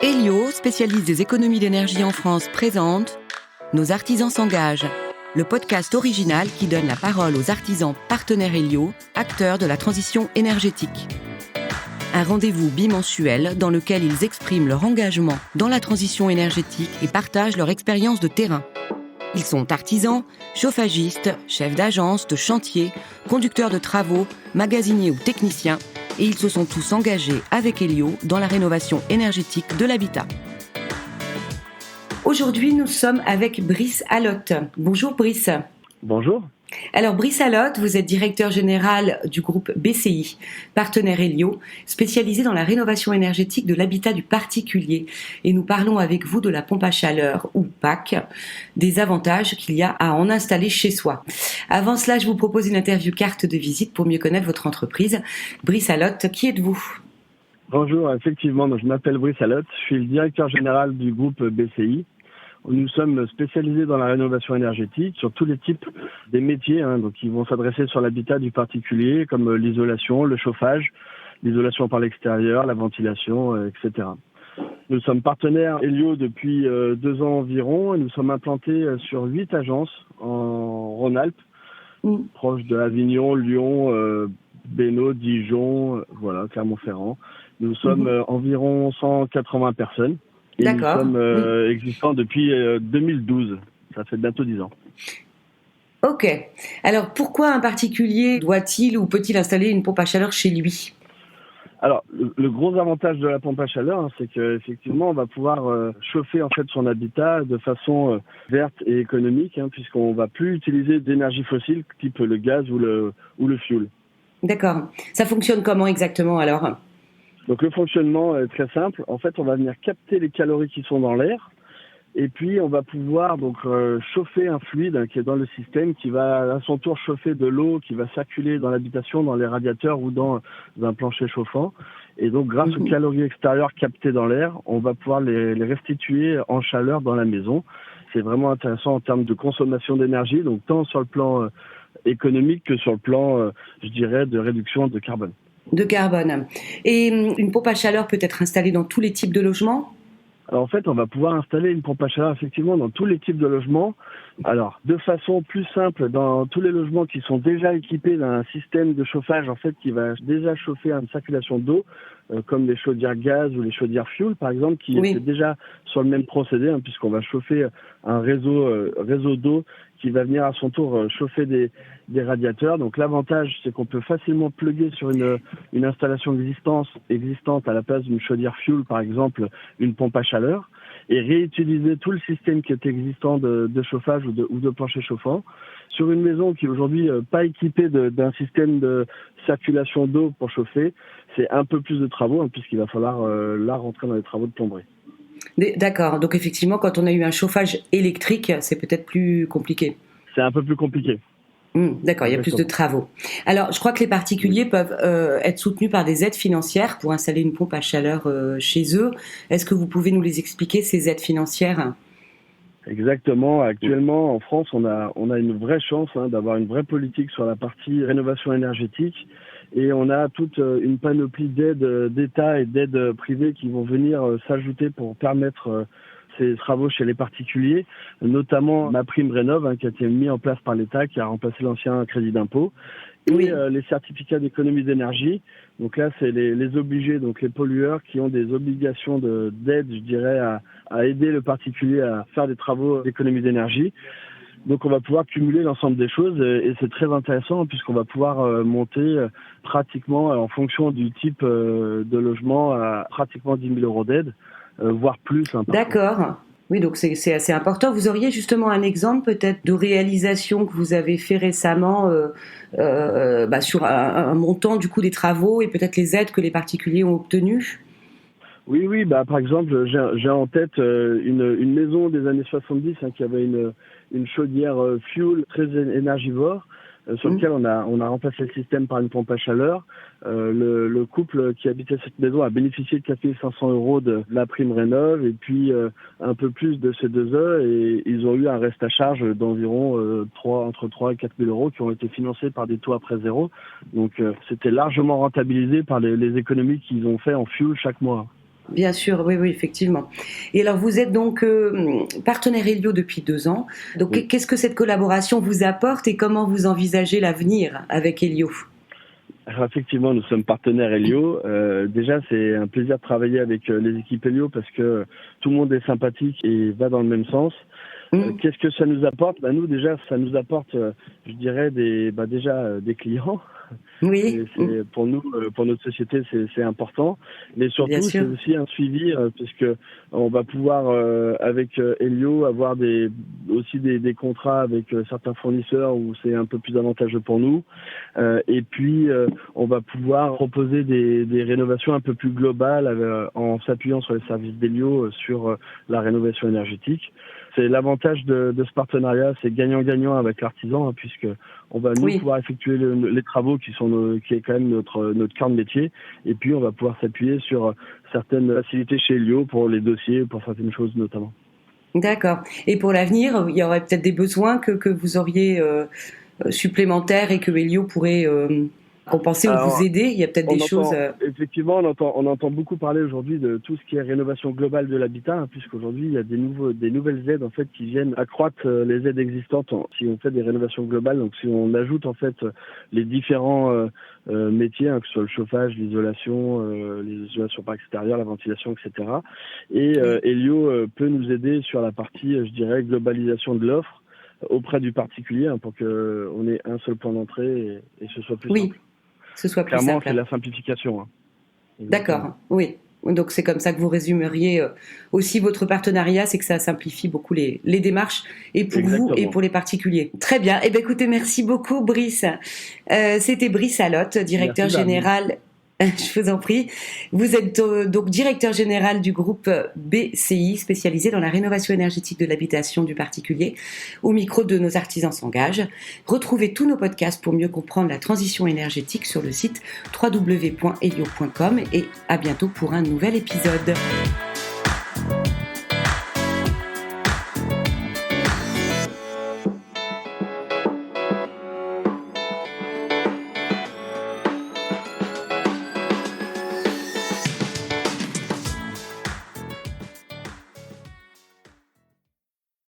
Elio, spécialiste des économies d'énergie en France, présente Nos artisans s'engagent, le podcast original qui donne la parole aux artisans partenaires Elio, acteurs de la transition énergétique. Un rendez-vous bimensuel dans lequel ils expriment leur engagement dans la transition énergétique et partagent leur expérience de terrain. Ils sont artisans, chauffagistes, chefs d'agence, de chantier, conducteurs de travaux, magasiniers ou techniciens, et ils se sont tous engagés avec Elio dans la rénovation énergétique de l'habitat. Aujourd'hui, nous sommes avec Brice Allotte. Bonjour Brice. Bonjour. Alors Brice Allotte, vous êtes directeur général du groupe BCI, partenaire Elio, spécialisé dans la rénovation énergétique de l'habitat du particulier. Et nous parlons avec vous de la pompe à chaleur ou PAC, des avantages qu'il y a à en installer chez soi. Avant cela, je vous propose une interview carte de visite pour mieux connaître votre entreprise. Brice Allotte, qui êtes-vous ? Bonjour, effectivement, je m'appelle Brice Allotte, je suis le directeur général du groupe BCI. Nous sommes spécialisés dans la rénovation énergétique sur tous les types des métiers, donc qui vont s'adresser sur l'habitat du particulier, comme l'isolation, le chauffage, l'isolation par l'extérieur, la ventilation, etc. Nous sommes partenaires Elio depuis 2 ans environ et nous sommes implantés sur 8 agences en Rhône-Alpes, proches de Avignon, Lyon, Bénaud, Dijon, Clermont-Ferrand. Nous sommes environ 180 personnes. Et D'accord. Nous sommes existants depuis 2012. Ça fait bientôt 10 ans. Ok. Alors, pourquoi un particulier doit-il ou peut-il installer une pompe à chaleur chez lui ? Alors, le gros avantage de la pompe à chaleur, c'est qu'effectivement, on va pouvoir chauffer en fait son habitat de façon verte et économique, puisqu'on va plus utiliser d'énergie fossile, type le gaz ou le fioul. D'accord. Ça fonctionne comment exactement alors ? Donc le fonctionnement est très simple. En fait, on va venir capter les calories qui sont dans l'air et puis on va pouvoir chauffer un fluide qui est dans le système qui va à son tour chauffer de l'eau qui va circuler dans l'habitation, dans les radiateurs ou dans un plancher chauffant. Et donc grâce aux calories extérieures captées dans l'air, on va pouvoir les restituer en chaleur dans la maison. C'est vraiment intéressant en termes de consommation d'énergie, donc tant sur le plan économique que sur le plan, de réduction de carbone. De carbone. Et une pompe à chaleur peut être installée dans tous les types de logements ? Alors en fait, on va pouvoir installer une pompe à chaleur effectivement dans tous les types de logements. Alors, de façon plus simple, dans tous les logements qui sont déjà équipés d'un système de chauffage en fait qui va déjà chauffer une circulation d'eau, comme les chaudières gaz ou les chaudières fuel par exemple, qui étaient déjà sur le même procédé, puisqu'on va chauffer un réseau d'eau qui va venir à son tour chauffer des radiateurs. Donc l'avantage, c'est qu'on peut facilement plugger sur une installation existante à la place d'une chaudière fuel, par exemple, une pompe à chaleur, et réutiliser tout le système qui est existant de chauffage ou de plancher chauffant. Sur une maison qui est aujourd'hui pas équipée d'un système de circulation d'eau pour chauffer, c'est un peu plus de travaux, puisqu'il va falloir là rentrer dans les travaux de plomberie. D'accord, donc effectivement, quand on a eu un chauffage électrique, c'est peut-être plus compliqué. C'est un peu plus compliqué. D'accord, il y a plus de travaux. Alors, je crois que les particuliers peuvent être soutenus par des aides financières pour installer une pompe à chaleur chez eux. Est-ce que vous pouvez nous les expliquer, ces aides financières ? Exactement. Actuellement, en France, on a une vraie chance d'avoir une vraie politique sur la partie rénovation énergétique. Et on a toute une panoplie d'aides d'État et d'aides privées qui vont venir s'ajouter pour permettre ces travaux chez les particuliers, notamment MaPrimeRénov', qui a été mis en place par l'État, qui a remplacé l'ancien crédit d'impôt, et les certificats d'économie d'énergie. Donc là, c'est les obligés, donc les pollueurs qui ont des obligations d'aide, à aider le particulier à faire des travaux d'économie d'énergie. Donc on va pouvoir cumuler l'ensemble des choses et c'est très intéressant puisqu'on va pouvoir monter pratiquement en fonction du type de logement à pratiquement 10 000 euros d'aide, voire plus. D'accord. Oui, donc c'est assez important. Vous auriez justement un exemple peut-être de réalisation que vous avez fait récemment sur un montant du coût des travaux et peut-être les aides que les particuliers ont obtenues ? Oui, par exemple, j'ai en tête une maison des années 70 qui avait une chaudière fuel très énergivore, sur lequel on a remplacé le système par une pompe à chaleur. Le couple qui habitait cette maison a bénéficié de 4 500 euros de la prime rénov' et puis un peu plus de ces 2 heures et ils ont eu un reste à charge d'environ entre 3 et 4 000 euros qui ont été financés par des taux après zéro. Donc c'était largement rentabilisé par les économies qu'ils ont fait en fuel chaque mois. Bien sûr, oui, effectivement. Et alors, vous êtes donc partenaire Hélio depuis 2 ans. Donc, Oui. qu'est-ce que cette collaboration vous apporte et comment vous envisagez l'avenir avec Hélio ? Alors effectivement, nous sommes partenaires Hélio. Déjà, c'est un plaisir de travailler avec les équipes Hélio parce que tout le monde est sympathique et va dans le même sens. Qu'est-ce que ça nous apporte ? Nous, déjà, ça nous apporte, je dirais, des clients. Oui. C'est pour nous, pour notre société, c'est important. Mais surtout, c'est aussi un suivi, puisque on va pouvoir, avec Hélio, avoir aussi des contrats avec certains fournisseurs où c'est un peu plus avantageux pour nous. Et puis, on va pouvoir proposer des rénovations un peu plus globales en s'appuyant sur les services d'Hélio sur la rénovation énergétique. C'est l'avantage de ce partenariat, c'est gagnant-gagnant avec l'artisan, puisque on va pouvoir effectuer les travaux qui est quand même notre cœur de métier, et puis on va pouvoir s'appuyer sur certaines facilités chez Hélio pour les dossiers, pour certaines choses notamment. D'accord. Et pour l'avenir, il y aurait peut-être des besoins que vous auriez supplémentaires et que Hélio pourrait compenser ou vous aider. Il y a peut-être des choses. Effectivement, on entend beaucoup parler aujourd'hui de tout ce qui est rénovation globale de l'habitat, puisqu'aujourd'hui il y a des nouvelles aides en fait qui viennent accroître les aides existantes si on fait des rénovations globales. Donc si on ajoute en fait les différents métiers, que ce soit le chauffage, l'isolation, l'isolation par extérieur, la ventilation, etc. Et Hélio peut nous aider sur la partie, je dirais, globalisation de l'offre auprès du particulier, pour qu'on ait un seul point d'entrée et ce soit plus simple. Ce soit plus Clairement, simple. c'est la simplification. D'accord, oui. Donc c'est comme ça que vous résumeriez aussi votre partenariat, c'est que ça simplifie beaucoup les démarches, et pour vous et pour les particuliers. Très bien. Eh bien, écoutez, merci beaucoup, Brice. C'était Brice Allotte, directeur général. Je vous en prie. Vous êtes donc directeur général du groupe BCI, spécialisé dans la rénovation énergétique de l'habitation du particulier. Au micro de Nos artisans s'engagent. Retrouvez tous nos podcasts pour mieux comprendre la transition énergétique sur le site www.helio.com et à bientôt pour un nouvel épisode.